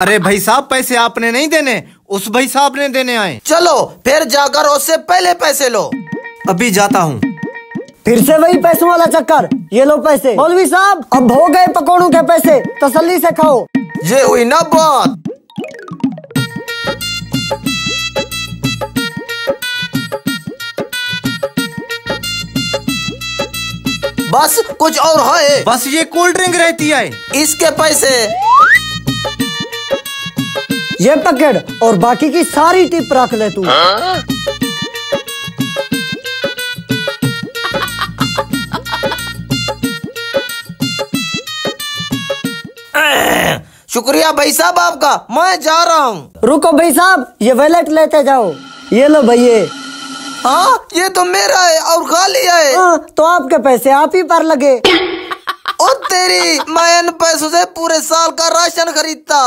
अरे भाई साहब, पैसे आपने नहीं देने, उस भाई साहब ने देने आए। चलो फिर जाकर उससे पहले पैसे लो। अभी जाता हूँ। फिर से वही पैसों वाला चक्कर। ये लो पैसे। मौलवी साहब, अब हो गए पकौड़ों के पैसे, तसल्ली से खाओ। ये हुई ना बात। बस कुछ और है? बस ये कोल्ड ड्रिंक रहती है। इसके पैसे। ये पकड़ और बाकी की सारी टिप रख ले तू। शुक्रिया भाई साहब आपका, मैं जा रहा हूँ। रुको भाई साहब, ये वैलेट लेते जाओ। ये लो भैया। हाँ, ये तो मेरा है और खाली है। हाँ, तो आपके पैसे आप ही पर लगे। ओ तेरी, मैं इन पैसों से पूरे साल का राशन खरीदता।